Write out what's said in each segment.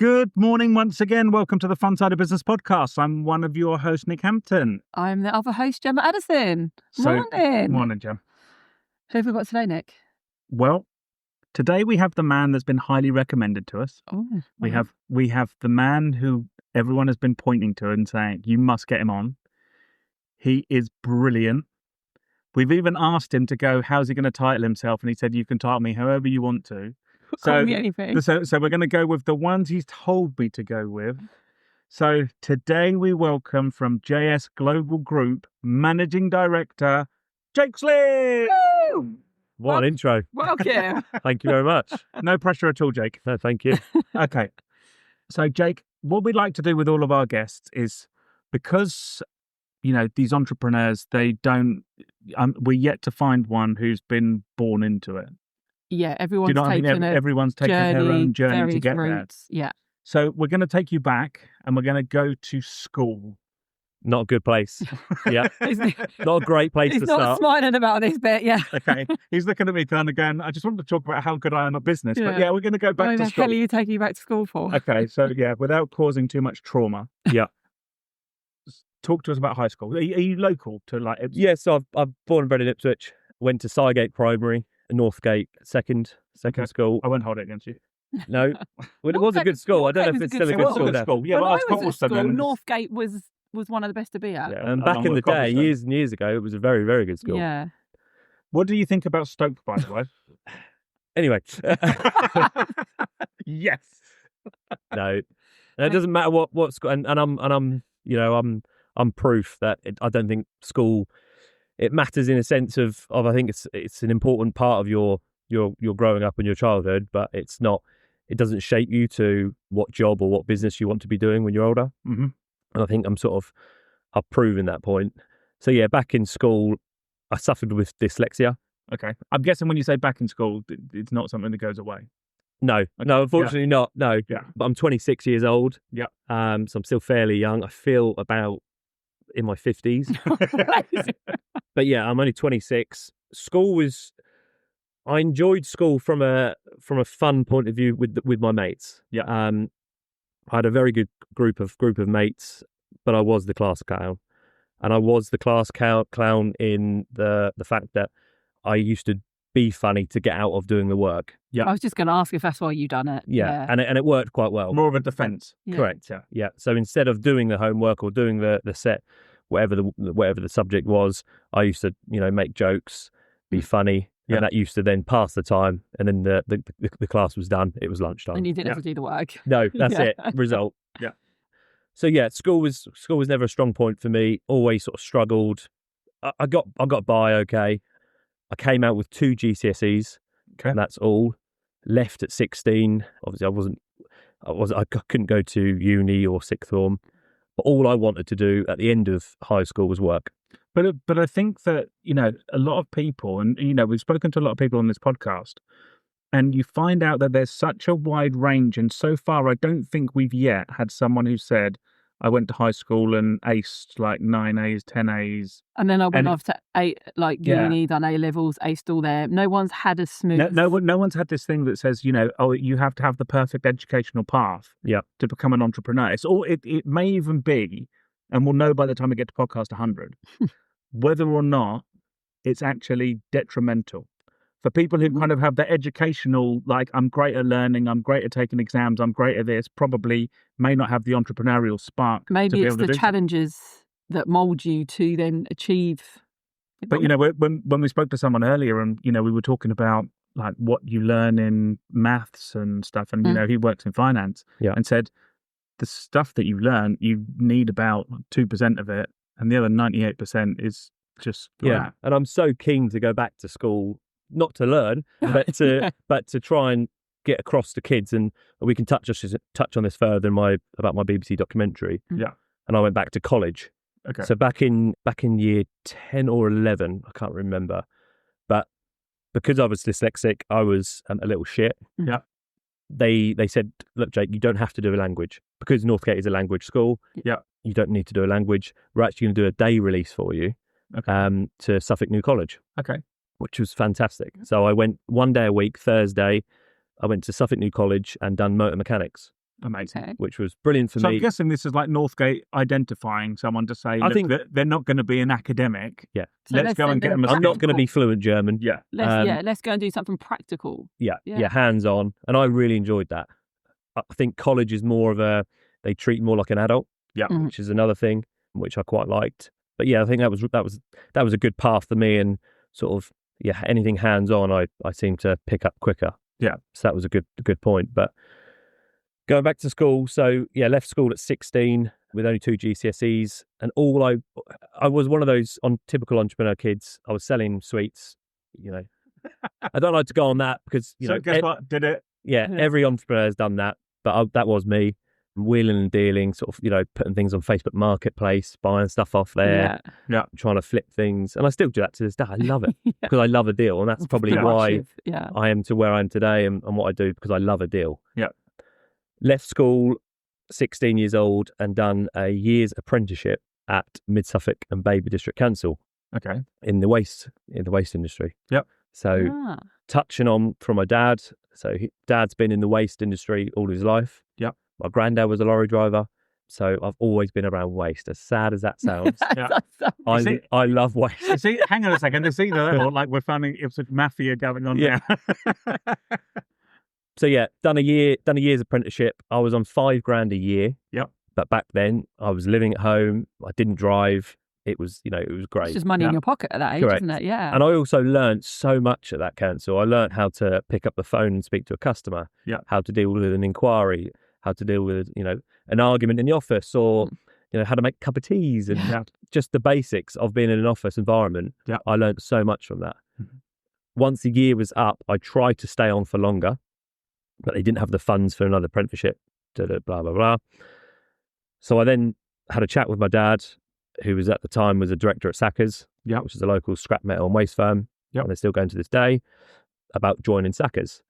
Good morning once again. Welcome to the Fun Side of Business podcast. I'm one of your hosts, Nick Hampton. I'm the other host, Gemma Addison. Morning, Gem. Who have we got today, Nick? Well, today we have the man that's been highly recommended to us. Oh, We have the man who everyone has been pointing to and saying, you must get him on. He is brilliant. We've even asked him to go, how's he going to title himself? And he said, you can title me however you want to. Call me anything. So we're going to go with the ones he's told me to go with. So today we welcome from JS Global Group Managing Director, Jake Slinn. What an intro. Welcome. Thank you very much. No pressure at all, Jake. No, thank you. Okay. So, Jake, what we'd like to do with all of our guests is because, these entrepreneurs, they don't, we're yet to find one who's been born into it. Yeah, everyone's Do you know what I mean? Everyone's taken their own journey to get routes. There. Yeah. So we're going to take you back and we're going to go to school. Not a good place. Yeah. Not a great place to start. He's not smiling about this bit, yeah. Okay. He's looking at me kind of going, I just wanted to talk about how good I am at business. Yeah. But yeah, we're going to go back to school. What the hell are you taking you back to school for? Okay. So yeah, without causing too much trauma. Yeah. Talk to us about high school. Are you local to Ipswich? Yes, I'm born and bred in Ipswich. Went to Sygate Primary, Northgate second school. I won't hold it against you. No. Well, it was a good school. I don't know if it's still a good school. Yeah, when but I was at school, Northgate was one of the best to be at. Yeah, and back in the day, years and years ago, it was a very, very good school. Yeah. What do you think about Stoke, by the way? Anyway. Yes. No. And it doesn't matter what school, and I'm proof that I don't think school, it matters in a sense of I think it's an important part of your growing up and your childhood, but it doesn't shape you to what job or what business you want to be doing when you're older. Mm-hmm. And I think I've proven that point. So yeah, back in school, I suffered with dyslexia. Okay. I'm guessing when you say back in school, it's not something that goes away. No, unfortunately not. No. Yeah. But I'm 26 years old. Yeah. So I'm still fairly young. I feel about in my 50s. But yeah, I'm only 26. I enjoyed school from a fun point of view with my mates. Yeah. I had a very good group of mates, but I was the class clown. And I was the class clown in the fact that I used to be funny to get out of doing the work. Yeah. I was just going to ask if that's why you done it. Yeah. And it worked quite well. More of a defence. Yeah. Correct. Yeah. So instead of doing the homework or doing the set, whatever the subject was, I used to make jokes, be funny, and that used to then pass the time. And then the class was done. It was lunchtime. And you didn't have to do the work. No, that's it. Result. Yeah. So yeah, school was never a strong point for me. Always sort of struggled. I got by okay. I came out with 2 GCSEs. Okay. And that's all. Left at 16. Obviously, I couldn't go to uni or sixth form. But all I wanted to do at the end of high school was work. But I think that, a lot of people, and, we've spoken to a lot of people on this podcast, and you find out that there's such a wide range. And so far, I don't think we've yet had someone who said, I went to high school and aced like 9 A's, 10 A's. And then I went off to uni, done A levels, aced all there. No one's had a smooth. No one's had this thing that says, you have to have the perfect educational path to become an entrepreneur. It may even be, and we'll know by the time we get to podcast 100, whether or not it's actually detrimental. For people who kind of have the educational, like, I'm great at learning, I'm great at taking exams, I'm great at this, probably may not have the entrepreneurial spark. Maybe it's the challenges that mould you to then achieve. But, when we spoke to someone earlier and, we were talking about like what you learn in maths and stuff, and, he works in finance and said the stuff that you learn, you need about 2% of it, and the other 98% is just crap. Yeah. And I'm so keen to go back to school. Not to learn, but to try and get across to kids, and we can touch on this further about my BBC documentary. Yeah, and I went back to college. Okay, so back in year 10 or 11, I can't remember, but because I was dyslexic, I was a little shit. Yeah, they said, look, Jake, you don't have to do a language because Northgate is a language school. Yeah, you don't need to do a language. We're actually going to do a day release for you. Okay. To Suffolk New College. Okay. Which was fantastic. So I went one day a week, Thursday, I went to Suffolk New College and done motor mechanics. Amazing. which was brilliant for me. So I'm guessing this is like Northgate identifying someone to say, look, that they're not going to be an academic. Yeah. So let's go and get them. I'm not going to be fluent German. Yeah. Let's go and do something practical. Yeah, hands-on. And I really enjoyed that. I think college is more of they treat more like an adult. Yeah. Which is another thing which I quite liked. But yeah, I think that was a good path for me, and sort of anything hands-on I seem to pick up quicker. Yeah. So that was a good point. But going back to school, so left school at 16 with only 2 GCSEs, and I was one of those typical entrepreneur kids. I was selling sweets, I don't like to go on that because guess what? Did it? Yeah, every entrepreneur has done that, but that was me. Wheeling and dealing, sort of, putting things on Facebook Marketplace, buying stuff off there, trying to flip things. And I still do that to this day. I love it because I love a deal. And that's probably why I am to where I am today and what I do, because I love a deal. Yeah. Left school, 16 years old, and done a year's apprenticeship at Mid Suffolk and Baby District Council. Okay. In the waste industry. Yep. So touching on from my dad. So dad's been in the waste industry all his life. Yep. My granddad was a lorry driver, so I've always been around waste. As sad as that sounds, I love waste. See, hang on a second. It's either or like we're finding it's a mafia going on now. So done a year's apprenticeship. I was on $5,000 a year. Yep. But back then I was living at home. I didn't drive. It was, it was great. It's just money in your pocket at that age, Correct. isn't it? Yeah. And I also learned so much at that council. I learned how to pick up the phone and speak to a customer. Yeah. How to deal with an inquiry. How to deal with, an argument in the office, or, how to make a cup of teas, and just the basics of being in an office environment. Yeah. I learned so much from that. Mm-hmm. Once the year was up, I tried to stay on for longer, but they didn't have the funds for another apprenticeship, blah, blah, blah. So I then had a chat with my dad, who was at the time was a director at Sackers, which is a local scrap metal and waste firm, and they're still going to this day, about joining Sackers.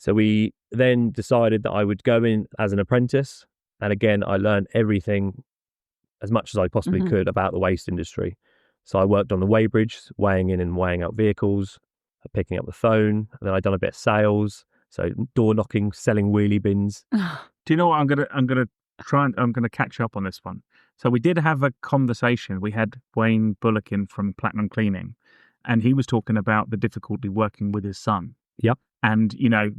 So we then decided that I would go in as an apprentice. And again, I learned everything as much as I possibly could about the waste industry. So I worked on the weighbridge, weighing in and weighing out vehicles, picking up the phone. And then I'd done a bit of sales. So door knocking, selling wheelie bins. Do you know what? I'm gonna catch up on this one. So we did have a conversation. We had Wayne Bullock in from Platinum Cleaning, and he was talking about the difficulty working with his son. Yep. And,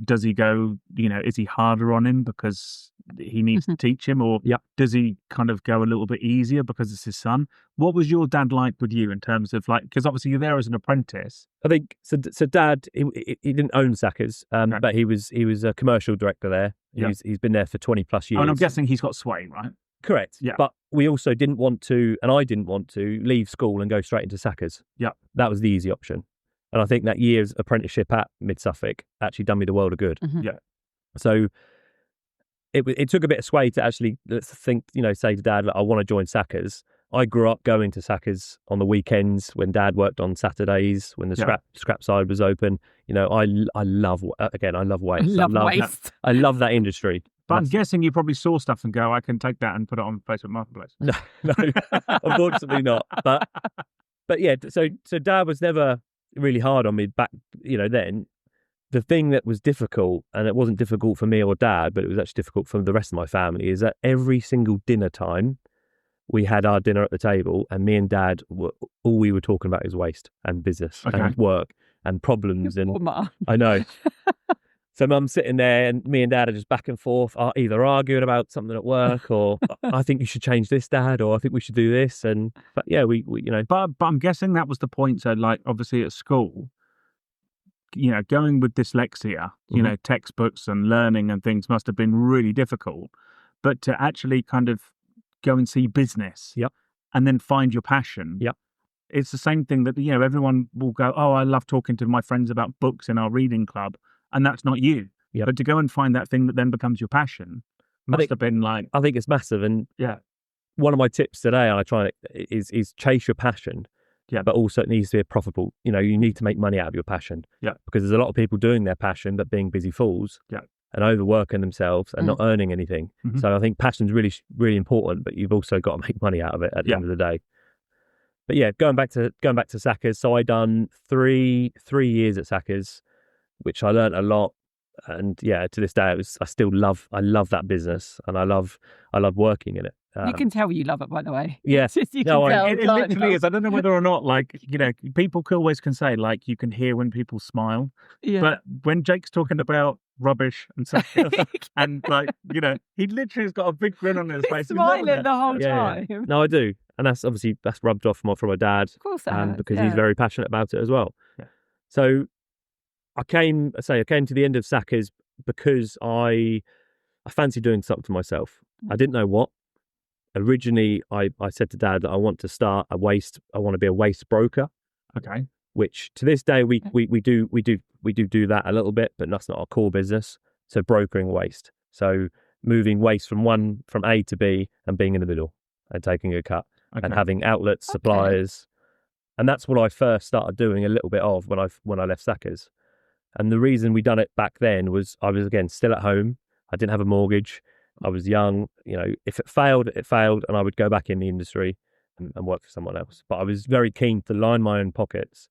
does he go, is he harder on him because he needs to teach him? Or does he kind of go a little bit easier because it's his son? What was your dad like with you in terms of because obviously you're there as an apprentice? I think, so dad, he didn't own Sackers, but he was a commercial director there. He's been there for 20 plus years. Oh, and I'm guessing he's got sway, right? Correct. Yeah. But we also didn't want to, and I didn't want to, leave school and go straight into Sackers. Yeah. That was the easy option. And I think that year's apprenticeship at Mid Suffolk actually done me the world of good. Mm-hmm. Yeah. So it took a bit of sway to actually think, say to dad, I want to join Sackers. I grew up going to Sackers on the weekends when dad worked on Saturdays, when the scrap side was open. I love waste. I love that industry. But I'm guessing you probably saw stuff and go, I can take that and put it on Facebook Marketplace. No, unfortunately not. But yeah, so dad was never really hard on me back, then. The thing that was difficult, and it wasn't difficult for me or dad, but it was actually difficult for the rest of my family, is that every single dinner time we had our dinner at the table, and me and dad all we were talking about was waste and business and work and problems. And I know. So mum's sitting there and me and dad are just back and forth, either arguing about something at work, or I think you should change this, dad, or I think we should do this. But we But I'm guessing that was the point. So obviously at school, going with dyslexia, textbooks and learning and things must have been really difficult. But to actually kind of go and see business, and then find your passion, it's the same thing that everyone will go, oh, I love talking to my friends about books in our reading club. And that's not you. Yep. But to go and find that thing that then becomes your passion must have been I think it's massive. And one of my tips today, and I try is chase your passion. Yeah. But also it needs to be profitable. You need to make money out of your passion. Yeah. Because there's a lot of people doing their passion but being busy fools. Yeah. And overworking themselves and not earning anything. Mm-hmm. So I think passion's really, really important, but you've also got to make money out of it at the end of the day. But going back to Sackers, so I done three years at Sackers, which I learned a lot. And yeah, to this day, I love that business, and I love working in it. You can tell you love it, by the way. Yeah. You can tell, it literally is. I don't know whether or not, like, people always can say, like, you can hear when people smile. Yeah. But when Jake's talking about rubbish and stuff, and, like, he literally has got a big grin on his face. Smiling the whole time. Yeah. No, I do. And that's rubbed off from my dad. Of course it has, because he's very passionate about it as well. Yeah. So I came to the end of Sackers because I fancied doing something for myself. I didn't know what. Originally, I said to Dad that I want to be a waste broker. Okay. Which to this day we do that a little bit, but that's not our core business. So brokering waste. So moving waste from A to B and being in the middle and taking a cut and having outlets, suppliers. And that's what I first started doing a little bit of when I left Sackers. And the reason we done it back then was I was, again, still at home. I didn't have a mortgage. I was young. If it failed, and I would go back in the industry and work for someone else. But I was very keen to line my own pockets.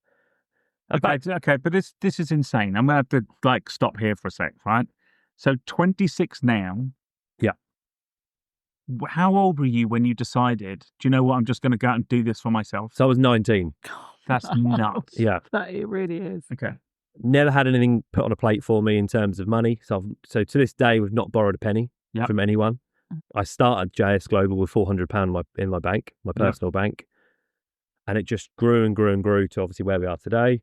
Okay, but this is insane. I'm going to have to, stop here for a sec, right? So 26 now. Yeah. How old were you when you decided, do you know what, I'm just going to go out and do this for myself? So I was 19. That's nuts. Yeah. It really is. Okay. Never had anything put on a plate for me in terms of money. So to this day, we've not borrowed a penny from anyone. I started JS Global with £400 in my bank, my personal bank. And it just grew and grew and grew to obviously where we are today.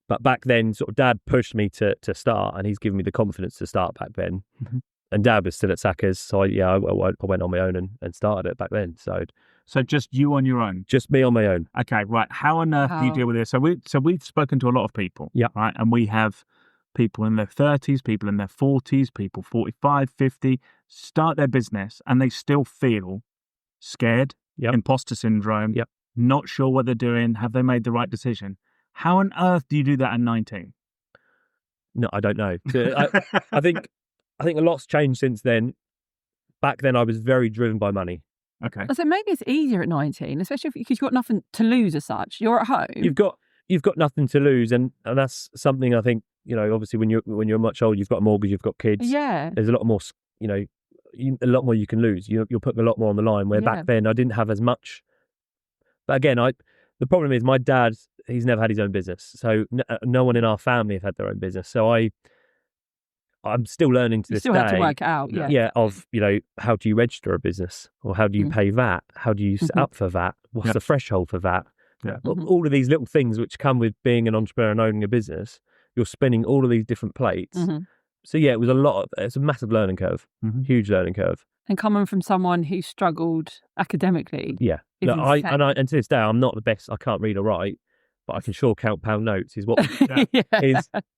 But back then, sort of, Dad pushed me to start, and he's given me the confidence to start back then. Mm-hmm. And Dad was still at Sackers, so I went on my own and started it back then. So just you on your own? Just me on my own. Okay, right. How on earth do you deal with this? So we've spoken to a lot of people, right? And we have people in their 30s, people in their 40s, people 45, 50, start their business, and they still feel scared, imposter syndrome, not sure what they're doing, have they made the right decision? How on earth do you do that at 19? No, I don't know. I think a lot's changed since then. Back then, I was very driven by money. Okay. So maybe it's easier at 19, especially because you've got nothing to lose as such. You're at home. You've got nothing to lose, and that's something I think, obviously when you're much older, you've got a mortgage, you've got kids. Yeah. There's a lot more, a lot more you can lose. You're putting a lot more on the line. Where back then I didn't have as much. But again, the problem is my dad, he's never had his own business, so no one in our family have had their own business. So I'm still learning to this day. You still have to work it out, Yeah, of, how do you register a business? Or how do you pay VAT? How do you set up for VAT? What's the threshold for VAT? Yeah. All of these little things which come with being an entrepreneur and owning a business, you're spinning all of these different plates. So yeah, it's a massive learning curve, huge learning curve. And coming from someone who struggled academically. Yeah. Look, and to this day, I'm not the best. I can't read or write, but I can sure count pound notes. Is what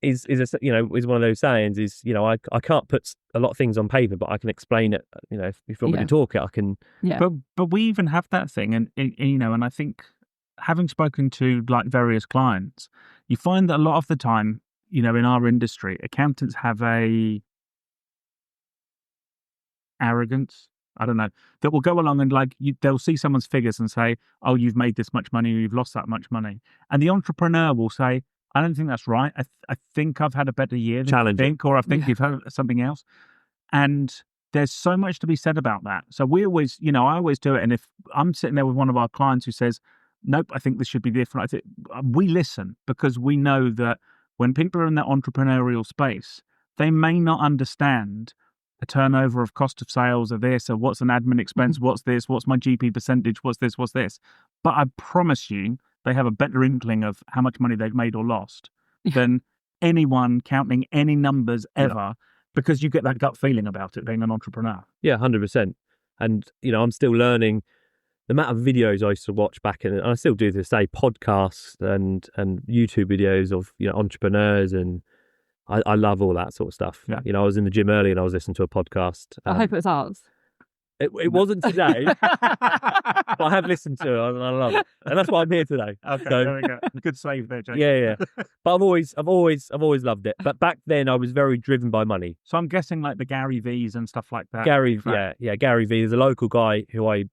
is one of those sayings. Is I can't put a lot of things on paper, but I can explain it. If you want me to talk it, I can. Yeah. But we even have that thing, and and I think having spoken to various clients, you find that a lot of the time, in our industry, accountants have a arrogance, I don't know, that will go along and they'll see someone's figures and say, oh, you've made this much money, or you've lost that much money. And the entrepreneur will say, I don't think that's right. I think I've had a better year than you think, or I think you've had something else. And there's so much to be said about that. So we always, I always do it. And if I'm sitting there with one of our clients who says, nope, I think this should be different, we listen, because we know that when people are in that entrepreneurial space, they may not understand a turnover of cost of sales of this, or what's an admin expense, what's this, what's my GP percentage, what's this. But I promise you, they have a better inkling of how much money they've made or lost than anyone counting any numbers ever, because you get that gut feeling about it being an entrepreneur. Yeah, 100%. And, I'm still learning. The amount of videos I used to watch back in, and I still do to this day, podcasts and YouTube videos of, entrepreneurs, and I love all that sort of stuff. Yeah. I was in the gym early and I was listening to a podcast. I hope it was ours. It wasn't today, but I have listened to it and I love it, and that's why I'm here today. Okay, so, there we go. Good save there, Jake. Yeah. But I've always loved it. But back then I was very driven by money. So I'm guessing the Gary V's and stuff like that. Gary V. There's a local guy who I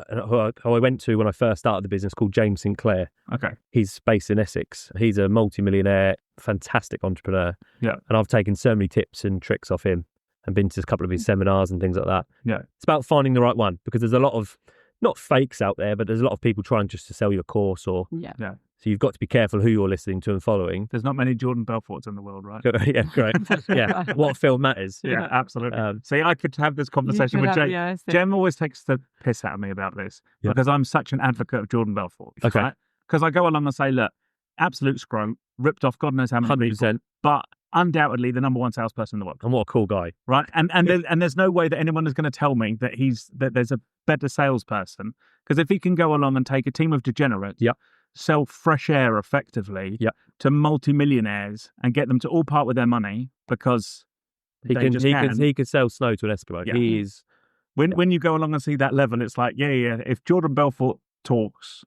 who I went to when I first started the business, called James Sinclair. Okay. He's based in Essex. He's a multi-millionaire, fantastic entrepreneur. Yeah. And I've taken so many tips and tricks off him and been to a couple of his seminars and things like that. Yeah. It's about finding the right one, because there's a lot of, not fakes out there, but there's a lot of people trying just to sell you a course or... Yeah. So you've got to be careful who you're listening to and following. There's not many Jordan Belforts in the world, right? Yeah, great. Yeah, what film matters. Yeah, absolutely. See, I could have this conversation with Jem. Yeah, Jem always takes the piss out of me about this because I'm such an advocate of Jordan Belfort. Okay. Right? Because I go along and say, look, absolute scrote, ripped off God knows how many 100%. people, but undoubtedly the number one salesperson in the world. And what a cool guy. Right? And there's no way that anyone is going to tell me that there's a better salesperson, because if he can go along and take a team of degenerates, sell fresh air effectively to multimillionaires and get them to all part with their money because he can sell snow to an Eskimo. Yeah. He is. When you go along and see that level, it's like, if Jordan Belfort talks,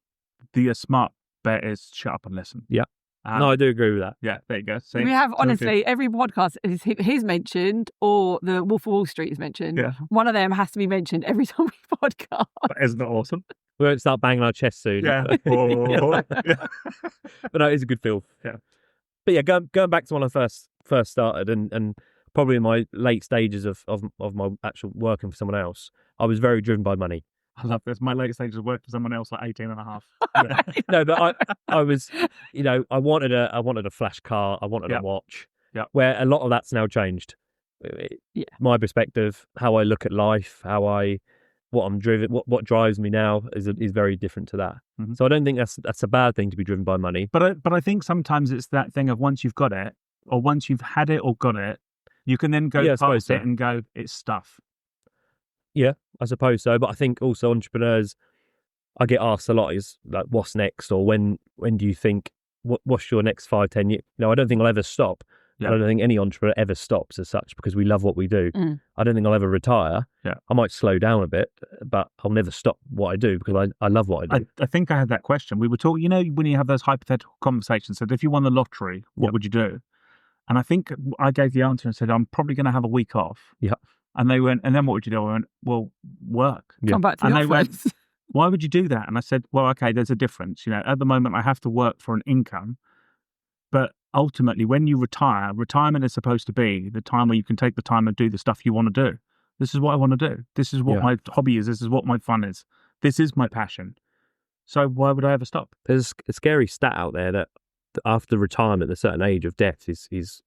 the smart bet is shut up and listen. Yeah. No, I do agree with that. Yeah, there you go. See? We have, honestly, every podcast he's mentioned, or the Wolf of Wall Street is mentioned. Yeah. One of them has to be mentioned every time we podcast. But isn't that awesome? We won't start banging our chests soon. Yeah. But no, it is a good film. Yeah. But yeah, going back to when I first started and probably in my late stages of my actual working for someone else, I was very driven by money. I love this. My late stages of work for someone else at 18 and a half. No, but I was, I wanted a flash car. I wanted a watch. Yeah. Where a lot of that's now changed. My perspective, how I look at life, what I'm driven, what drives me now is very different to that. Mm-hmm. So I don't think that's a bad thing to be driven by money. But I think sometimes it's that thing of once you've got it, or once you've had it or got it, you can then go past it and go, it's stuff. Yeah, I suppose so. But I think also entrepreneurs, I get asked a lot, is like, what's next? Or when do you think, what's your next 5-10 years? No, I don't think I'll ever stop. Yeah. I don't think any entrepreneur ever stops as such, because we love what we do. I don't think I'll ever retire. Yeah. I might slow down a bit, but I'll never stop what I do because I love what I do. I think I had that question. We were talking, when you have those hypothetical conversations, said, if you won the lottery, what would you do? And I think I gave the answer and said, I'm probably going to have a week off. Yeah. And they went, and then what would you do? I went, well, work. Come back to the office. They went, why would you do that? And I said, well, okay, there's a difference. At the moment I have to work for an income, but ultimately when you retire, retirement is supposed to be the time where you can take the time and do the stuff you want to do. This is what I want to do. This is what my hobby is. This is what my fun is. This is my passion. So why would I ever stop? There's a scary stat out there that after retirement, a certain age of death is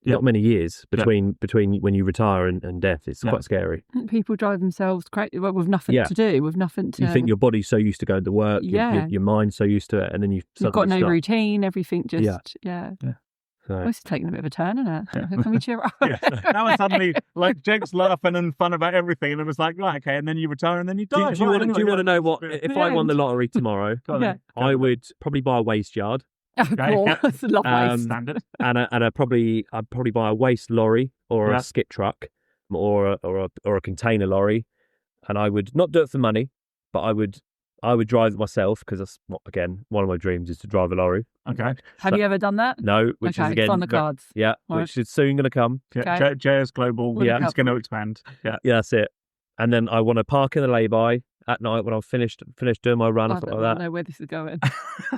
not many years between when you retire and death. It's quite scary. People drive themselves crazy with nothing to do, with nothing to... You think your body's so used to going to work, your mind's so used to it, and then you've got no stop. routine, everything just... Yeah. So. Well, it's taking a bit of a turn, isn't it? Yeah. Can we cheer up? Now it's suddenly like Jake's laughing and fun about everything, and it was like, right, okay, and then you retire and then you die. Do you want to know what? If I won the lottery tomorrow, I would probably buy a waste yard. Of course, love waste. Standard. And I'd probably buy a waste lorry or a skip truck or a container lorry, and I would not do it for money, but I would drive it myself, because that's again one of my dreams is to drive a lorry. Okay. Have you ever done that? No, which is again it's on the cards. Yeah, right. Which is soon going to come. Yeah, JS Global. It's going to expand. Yeah, that's it. And then I want to park in the lay-by at night when I've finished doing my run. I don't know where this is going.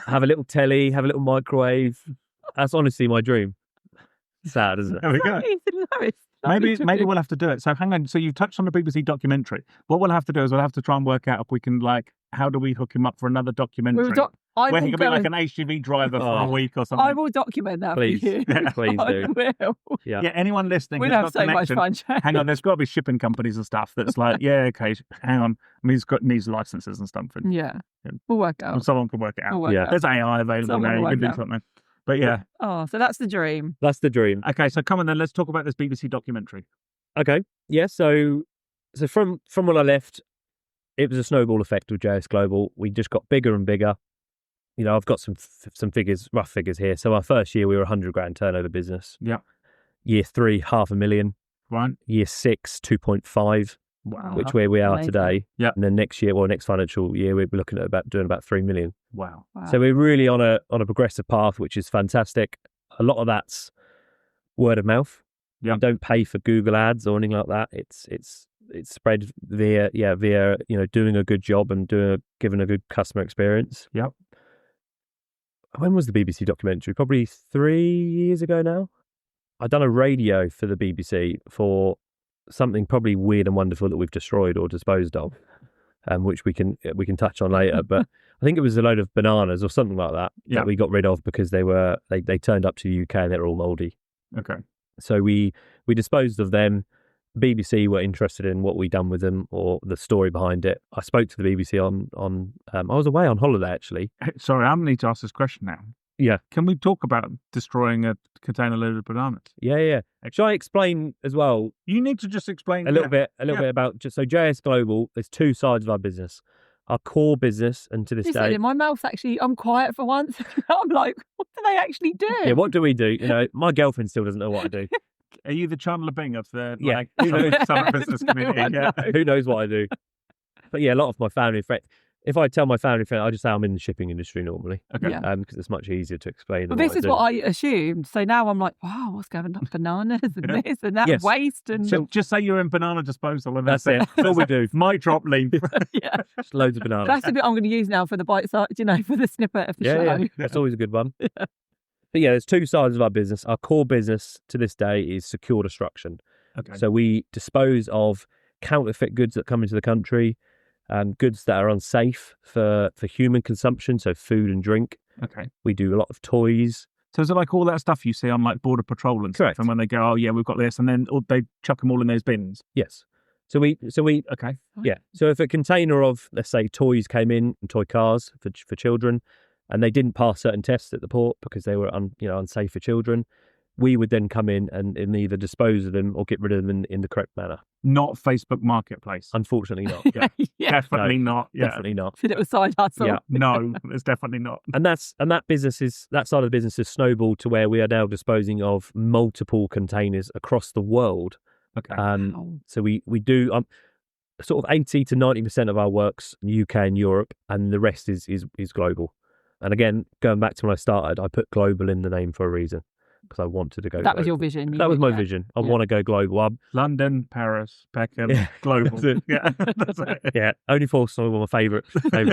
Have a little telly, have a little microwave. That's honestly my dream. Sad, isn't it? There we go. Maybe we'll have to do it. So hang on. So you've touched on the BBC documentary. What we'll have to do is we'll have to try and work out if we can, how do we hook him up for another documentary? Where he can be like an HGV driver for a week or something. I will document that please, for you. Please do. I will. Yeah, anyone listening, we'll have so much fun. Hang on, there's got to be shipping companies and stuff that's like, okay, hang on. I mean, needs licenses and stuff. Yeah, we'll work it out. Or someone can work it out. Out. There's AI available now. You can do something. But yeah. Oh, so that's the dream. That's the dream. Okay, so come on then, let's talk about this BBC documentary. Okay, yeah, so from when I left, it was a snowball effect with JS Global. We just got bigger and bigger. I've got some rough figures here. So our first year, we were $100,000 turnover business. Yeah. Year 3, $500,000. Right. Year 6, 2.5. Wow. Which where we are today. Yeah. And then next financial year, we're looking at doing about 3 million. Wow. So we're really on a progressive path, which is fantastic. A lot of that's word of mouth. Yeah. We don't pay for Google ads or anything like that. It's it's spread via doing a good job and giving a good customer experience. Yep. When was the BBC documentary? Probably 3 years ago now. I'd done a radio for the BBC for something probably weird and wonderful that we've destroyed or disposed of, which we can touch on later. But I think it was a load of bananas or something like that that we got rid of because they turned up to the UK and they were all mouldy. Okay. So we disposed of them. BBC were interested in what we'd done with them or the story behind it. I spoke to the BBC on I was away on holiday actually. Sorry, I'm going to need to ask this question now. Yeah. Can we talk about destroying a container load of bananas? Yeah. Shall I explain as well? You need to just explain a little bit about so JS Global. There's two sides of our business. Our core business, and to this day, my mouth's actually. I'm quiet for once. I'm like, what do they actually do? Yeah, what do we do? My girlfriend still doesn't know what I do. Are you the Chandler Bing of the summer business community? Who knows what I do? But yeah, a lot of my family friends. If I tell my family friend, I just say I'm in the shipping industry normally. Okay. Because it's much easier to explain. But this is what I assumed. So now I'm like, wow, what's going on? Bananas and this and that waste and just say you're in banana disposal and that's it. That's all we do. Mic drop leave. Yeah. Just loads of bananas. That's the bit I'm going to use now for the bite size, for the snippet of the show. Yeah. That's always a good one. But yeah, there's two sides of our business. Our core business to this day is secure destruction. Okay. So we dispose of counterfeit goods that come into the country, goods that are unsafe for human consumption, so food and drink. Okay. We do a lot of toys. So is it like all that stuff you see on like Border Patrol and Correct. stuff? And when they go, oh yeah, we've got this, and then they chuck them all in those bins? Yes. So we okay. Yeah. So if a container of, let's say, toys came in, toy cars for children, and they didn't pass certain tests at the port because they were unsafe for children, we would then come in and either dispose of them or get rid of them in the correct manner. Not Facebook Marketplace. Unfortunately not. Yeah. Definitely not. Yeah. Definitely not. Did it was side hustle. Yeah. No, it's definitely not. And that side of the business has snowballed to where we are now disposing of multiple containers across the world. Okay. So we do sort of 80 to 90% of our work's UK and Europe, and the rest is global. And again, going back to when I started, I put global in the name for a reason, because I wanted to go That global. was your vision. That was my vision. I want to go global. London, Paris, Peckham, global. Yeah, that's it. Yeah, only four some of my favourite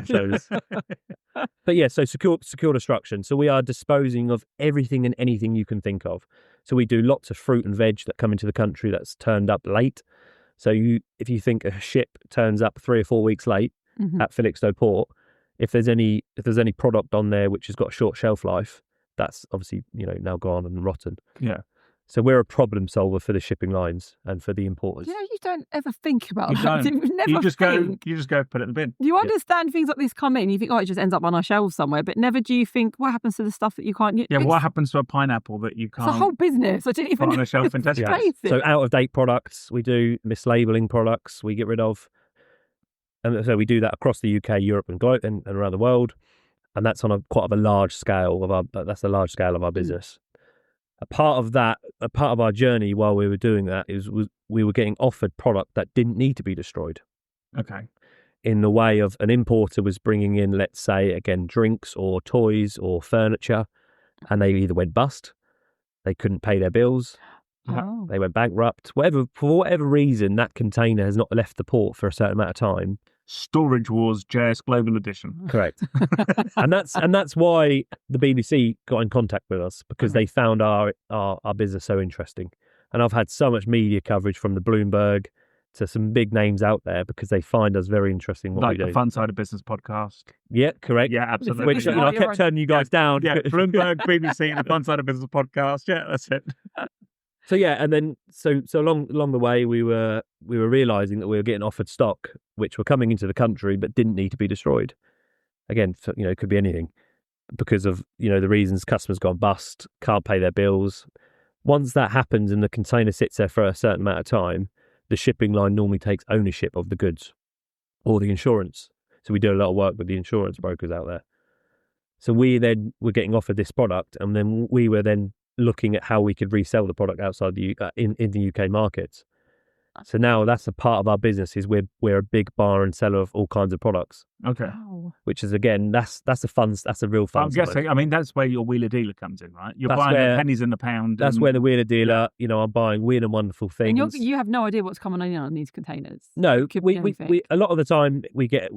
shows. But yeah, so secure destruction. So we are disposing of everything and anything you can think of. So we do lots of fruit and veg that come into the country that's turned up late. So if you think a ship turns up 3 or 4 weeks late at Felixstowe Port, if there's any product on there which has got a short shelf life, that's obviously now gone and rotten. Yeah. So we're a problem solver for the shipping lines and for the importers. You don't ever think about You that. don't. You just go put it in the bin. You understand things like this come in, you think, oh, it just ends up on our shelves somewhere, but never do you think, what happens to the stuff that you can't use? Yeah, what happens to a pineapple that you can't? It's a whole business. I didn't even put on a shelf in Tesco. Yeah. So out of date products, we do mislabeling products, we get rid of. And so we do that across the UK, Europe, and around the world, and that's on quite a large scale of our business. A part of our journey while we were doing that was we were getting offered product that didn't need to be destroyed. Okay. In the way of an importer was bringing in, let's say, again, drinks or toys or furniture, and they either went bust, they couldn't pay their bills, they went bankrupt, for whatever reason, that container has not left the port for a certain amount of time. Storage Wars JS Global Edition. Correct. and that's why the BBC got in contact with us, because they found our business so interesting. And I've had so much media coverage from the Bloomberg to some big names out there because they find us very interesting what we do. Like the Fun Side of Business podcast. Yeah, correct. Yeah, absolutely. Which I kept turning you guys down. Yeah, Bloomberg, BBC, the Fun Side of Business podcast. Yeah, that's it. So yeah, and then so along the way we were realizing that we were getting offered stock which were coming into the country but didn't need to be destroyed. Again, it could be anything because of the reasons customers gone bust, can't pay their bills. Once that happens and the container sits there for a certain amount of time, the shipping line normally takes ownership of the goods or the insurance. So we do a lot of work with the insurance brokers out there. So we then were getting offered this product, and then we were then looking at how we could resell the product outside in the UK markets. So now that's a part of our business is we're a big buyer and seller of all kinds of products. Okay. Wow. Which is again that's a real fun. I'm guessing. I mean, that's where your wheeler dealer comes in, right? You're That's buying where- the pennies in the pound. That's and- where the wheeler dealer, I'm buying weird and wonderful things. And you have no idea what's coming in on these containers. No, It could be we anything. a lot of the time we get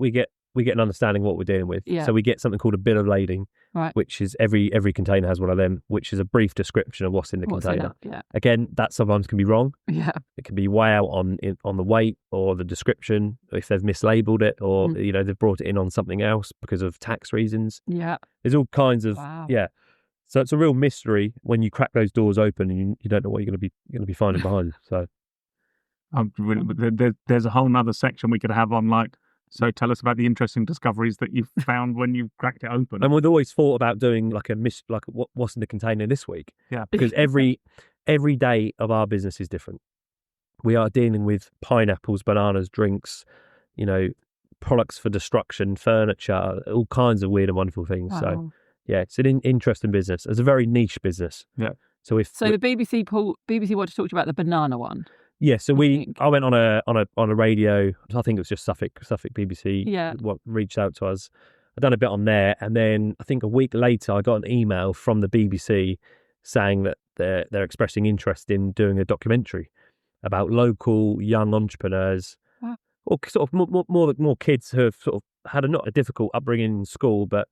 an understanding of what we're dealing with. Yeah. So we get something called a bill of lading, Right. which is every container has one of them, which is a brief description of what's in the What's in container. it? Yeah. Again, that sometimes can be wrong. Yeah. It can be way out on the weight or the description, if they've mislabeled it or they've brought it in on something else because of tax reasons. Yeah. There's all kinds of Wow. yeah. So it's a real mystery when you crack those doors open and you don't know what you're going to be finding behind. So there's a whole nother section we could have on so tell us about the interesting discoveries that you've found when you cracked it open. and we've always thought about doing what's in the container this week. Yeah. Because every day of our business is different. We are dealing with pineapples, bananas, drinks, products for destruction, furniture, all kinds of weird and wonderful things. Wow. So yeah, it's an interesting business. It's a very niche business. Yeah. So the BBC Watch talked about the banana one. Yeah, so I went on a radio. I think it was just Suffolk BBC. Yeah. What reached out to us. I'd done a bit on there, and then I think a week later I got an email from the BBC saying that they're expressing interest in doing a documentary about local young entrepreneurs, Wow. or sort of more kids who have sort of had not a difficult upbringing in school, but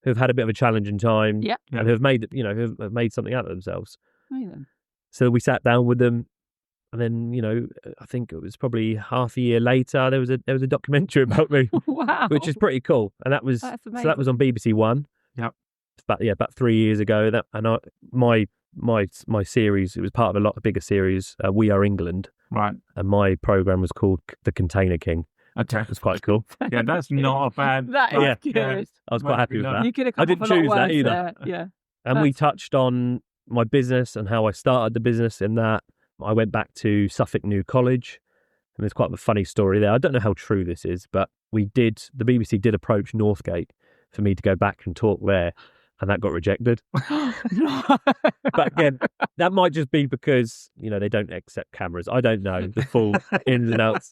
who've had a bit of a challenging time, Yeah. and who've made who've made something out of themselves. Amazing. So we sat down with them. And then, I think it was probably half a year later, there was a documentary about me, Wow. which is pretty cool. And that was That's so that was on BBC One. Yep. About 3 years ago. My series, it was part of a bigger series, We Are England, Right. and my program was called The Container King. Okay. It was quite cool. Yeah, that's not a bad. That is Yeah. good. I was quite happy with that. You could have I come didn't off a lot choose that worse either. there. Yeah. And we touched on my business and how I started the business in that. I went back to Suffolk New College, and there's quite a funny story there. I don't know how true this is, but the BBC did approach Northgate for me to go back and talk there, and that got rejected. But again, that might just be because, they don't accept cameras. I don't know the full ins and outs.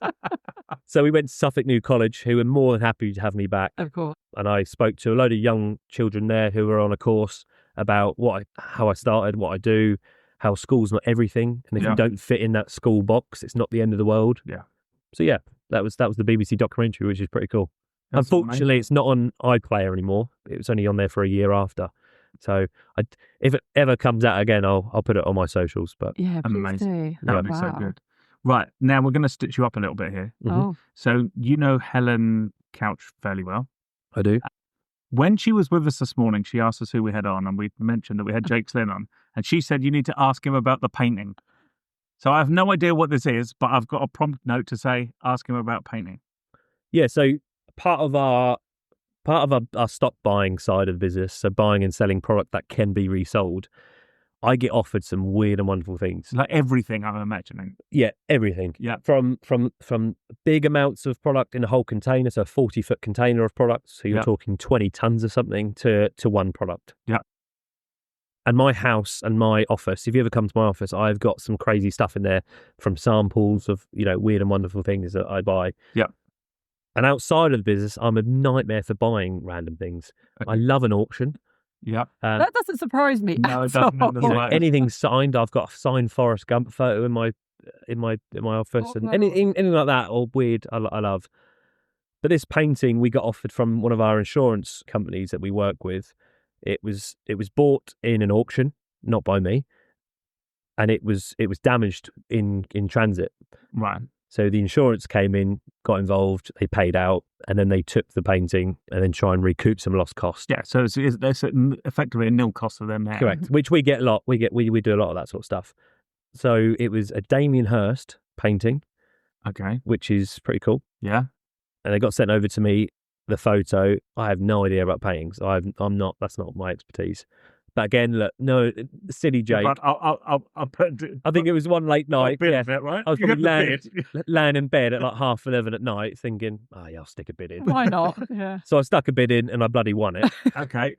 So we went to Suffolk New College, who were more than happy to have me back. Of course. And I spoke to a load of young children there who were on a course about how I started, what I do, how school's not everything, and if you don't fit in that school box, it's not the end of the world. Yeah. So yeah, that was the BBC documentary, which is pretty cool. That's Unfortunately, amazing. it's not on iPlayer anymore. It was only on there for a year after. So if it ever comes out again, I'll put it on my socials. But Yeah, please Amazing. do. That would be so Wow. good. Right. Now we're going to stitch you up a little bit here. Oh, So you know Helen Couch fairly well. I do. When she was with us this morning, she asked us who we had on, and we mentioned that we had Jake Slinn on, and she said you need to ask him about the painting. So I have no idea what this is, but I've got a prompt note to say, ask him about painting. Yeah. So part of our stock buying side of the business, so buying and selling product that can be resold, I get offered some weird and wonderful things. Like everything I'm imagining. Yeah, everything. Yeah. From big amounts of product in a whole container, so a 40-foot container of products, so you're Yeah. talking 20 tons of something, to one product. Yeah. And my house and my office, if you ever come to my office, I've got some crazy stuff in there, from samples of, weird and wonderful things that I buy. Yeah. And outside of the business, I'm a nightmare for buying random things. Okay. I love an auction. Yeah. that doesn't surprise me. No, it at doesn't. all. It doesn't. Right. Anything signed, I've got a signed Forrest Gump photo in my office, Oh, and wow. anything like that, or weird, I love. But this painting we got offered from one of our insurance companies that we work with. It was bought in an auction, not by me, and it was damaged in transit. Right. So the insurance came in, got involved, they paid out, and then they took the painting and then try and recoup some lost cost. Yeah. So it's effectively a nil cost for them now. Correct. Which we get a lot. We do a lot of that sort of stuff. So it was a Damien Hirst painting, Okay. which is pretty cool. Yeah. And they got sent over to me, the photo. I have no idea about paintings. That's not my expertise. But again, look, no, silly Jake. But I'll put. I think it was one late night. Bid Yeah. of it, right? I was You probably got the bid. laying in bed at like 11:30 at night thinking, I'll stick a bid in. Why not? Yeah. So I stuck a bid in and I bloody won it. Okay.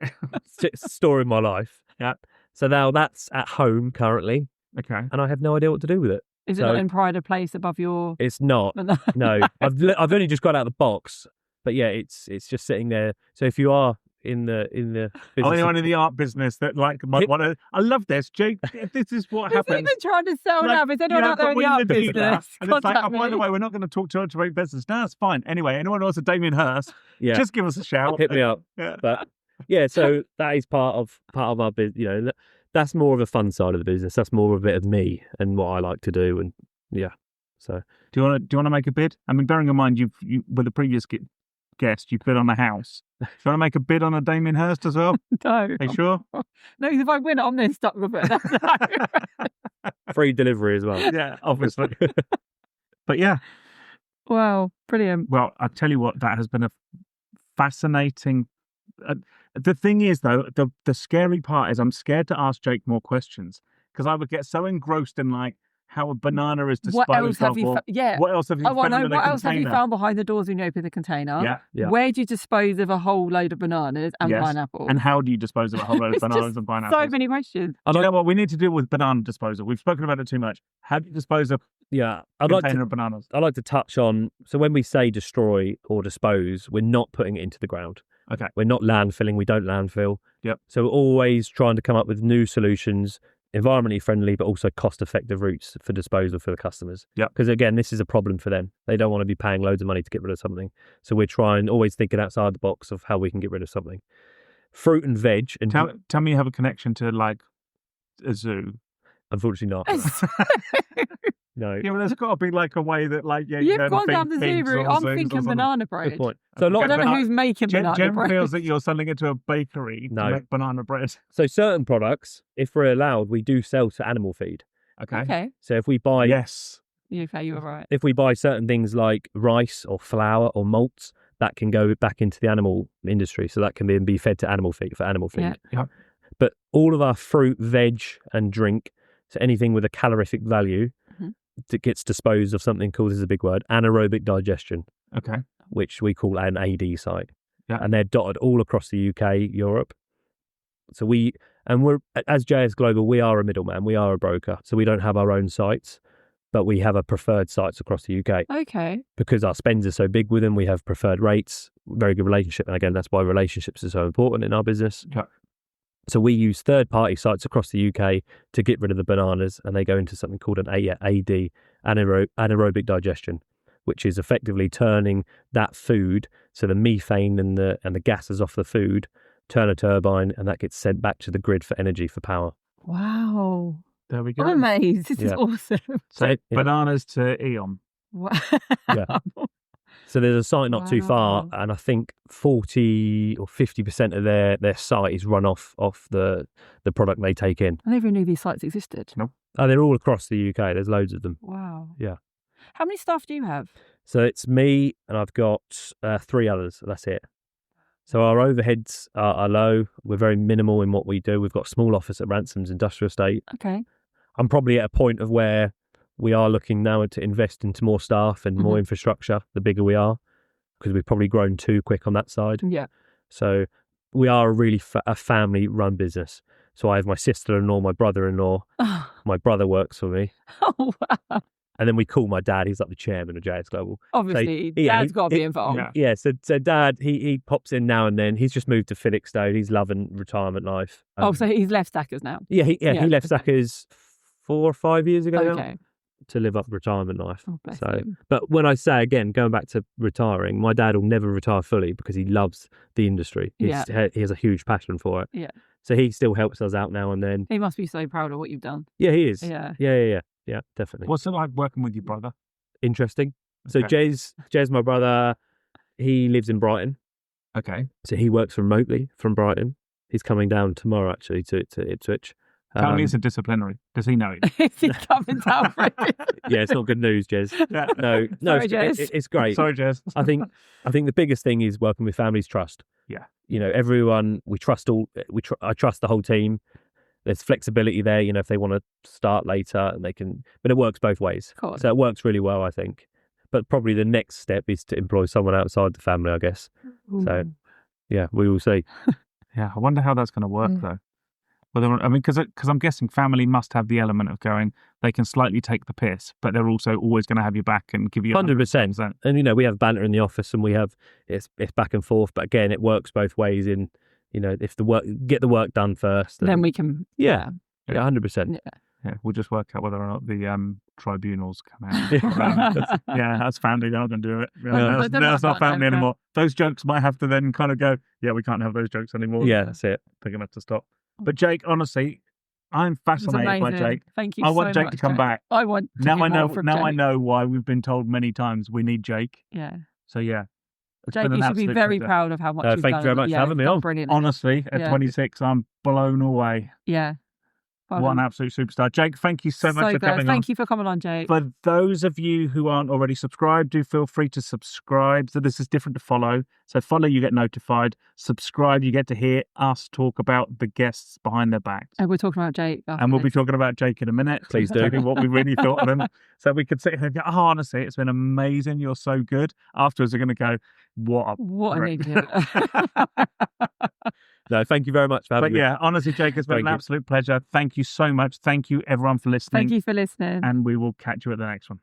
Story of my life. Yeah. So now that's at home currently, Okay. and I have no idea what to do with it. Is it not in pride of place above your? It's not. No, I've only just got out of the box, but yeah, it's just sitting there. So if you are in the business, anyone in the art business that might want to, I love this, Jake. This is what happens. Even trying to sell now. Is anyone out there in the art business? And it's like, by the way, we're not going to talk to about business. No, it's fine. Anyway, anyone else at Damien Hirst? Just give us a shout. Hit me up. But yeah, so that is part of our business. That's more of a fun side of the business. That's more of a bit of me and what I like to do. And yeah, so do you want to make a bid? I mean, bearing in mind you with the previous guest, you bid on a house. Do you want to make a bid on a Damien Hirst as well? No. Are you sure? No, because if I win it, I'm then stuck with it. Free delivery as well. Yeah, obviously. But yeah. Wow, brilliant. Well, I tell you what, that has been a fascinating. The thing is, though, the scary part is I'm scared to ask Jake more questions because I would get so engrossed in like how a banana is disposed What else have of. you? What else have you? What else container? have you found behind the doors when you open the container? Yeah. Where do you dispose of a whole load of bananas and pineapples? And how do you dispose of a whole load of bananas and pineapples? So many questions. Do you know what we need to do with banana disposal? We've spoken about it too much. How do you dispose of a container of bananas? I'd like to touch on. So when we say destroy or dispose, we're not putting it into the ground. Okay. We're not landfilling. We don't landfill. Yep. So we're always trying to come up with new solutions, environmentally friendly, but also cost-effective routes for disposal for the customers. Yep. Because again, this is a problem for them. They don't want to be paying loads of money to get rid of something. So we're always thinking outside the box of how we can get rid of something. Fruit and veg. And tell me you have a connection to like a zoo. Unfortunately not. No. Yeah, well, there's got to be like a way that like you've gone down the zoo route. I'm thinking banana bread. Good point. So I don't know who's making banana Jen bread. feels that you're selling it to a bakery to make banana bread. So certain products, if we're allowed, we do sell to animal feed. Okay. So if we buy You were right. If we buy certain things like rice or flour or malts, that can go back into the animal industry. So that can then be fed to animal feed for animal feed. Yeah. But all of our fruit, veg and drink, so anything with a calorific value that gets disposed of something called, this is a big word, anaerobic digestion. Okay. Which we call an AD site. Yeah. And they're dotted all across the UK, Europe. So we're, as JS Global, we are a middleman. We are a broker. So we don't have our own sites, but we have a preferred sites across the UK. Okay. Because our spends are so big with them, we have preferred rates, very good relationship. And again, that's why relationships are so important in our business. Yeah. So we use third-party sites across the UK to get rid of the bananas, and they go into something called an AD, anaerobic digestion, which is effectively turning that food, so the methane and the gases off the food, turn a turbine, and that gets sent back to the grid for energy, for power. Wow. There we go. I'm amazed. This is awesome. So bananas to Eon. Wow. Yeah. So there's a site not too far, and I think 40 or 50% of their site is run off the product they take in. I never even knew these sites existed. No. Oh, they're all across the UK. There's loads of them. Wow. Yeah. How many staff do you have? So it's me, and I've got 3 others. That's it. So our overheads are low. We're very minimal in what we do. We've got a small office at Ransom's Industrial Estate. Okay. I'm probably at a point of where we are looking now to invest into more staff and more infrastructure, the bigger we are, because we've probably grown too quick on that side. Yeah. So we are a really a family-run business. So I have my sister-in-law, my brother-in-law. My brother works for me. Oh, wow. And then we call my dad. He's like the chairman of JS Global. Obviously, so, Dad's got to be involved. Yeah, so Dad, he pops in now and then. He's just moved to Felixstowe. He's loving retirement life. So he's left Stackers now? Yeah, he left Stackers 4 or 5 years ago now, to live up retirement life. Oh, bless so, him. But when I say, again, going back to retiring, my dad will never retire fully because he loves the industry. He has a huge passion for it. Yeah. So he still helps us out now and then. He must be so proud of what you've done. Yeah, he is. Yeah, definitely. What's it like working with your brother? Interesting. So Okay. Jez, my brother, he lives in Brighton. Okay. So he works remotely from Brighton. He's coming down tomorrow, actually, to Ipswich. Tell me it's a disciplinary. Does he know it? Is he coming down for it? Yeah, it's not good news, Jez. Yeah. No, Sorry, Jez. it's great. Sorry, Jez. I think the biggest thing is working with families' trust. Yeah. You know, everyone, I trust the whole team. There's flexibility there, you know, if they want to start later and they can, but it works both ways. Of course. So it works really well, I think. But probably the next step is to employ someone outside the family, I guess. Ooh. So, yeah, we will see. Yeah, I wonder how that's going to work though. Because I'm guessing family must have the element of going, they can slightly take the piss, but they're also always going to have your back and give you 100%. And we have banter in the office, and we have it's back and forth. But again, it works both ways. In if get the work done first, then we can. 100%. Yeah, we'll just work out whether or not the tribunals come out. That's family. They're not going to do it. That's not family anymore. Those jokes might have to then kind of go, we can't have those jokes anymore. Yeah, that's it. They're going to have to stop. But Jake, honestly, I'm fascinated by Jake. Thank you. I want so Jake much, to come back. I want. Now I know why we've been told many times we need Jake. Yeah. So yeah. Jake, you should be very proud of how much you've done. Thank you very much for having me on. Brilliant. Honestly, at 26, I'm blown away. Yeah. What an absolute superstar. Jake, thank you so much for coming on. Thank you for coming on, Jake. For those of you who aren't already subscribed, do feel free to subscribe. So this is different to follow. So follow, you get notified. Subscribe, you get to hear us talk about the guests behind their backs. And we're talking about Jake. And we'll be talking about Jake in a minute. Please do. What we really thought of him. So we could sit here and go, honestly, it's been amazing. You're so good. Afterwards, they're going to go, what an idiot. No, thank you very much for having me. But yeah, honestly, Jake, it's been an absolute pleasure. Thank you so much. Thank you, everyone, for listening. Thank you for listening. And we will catch you at the next one.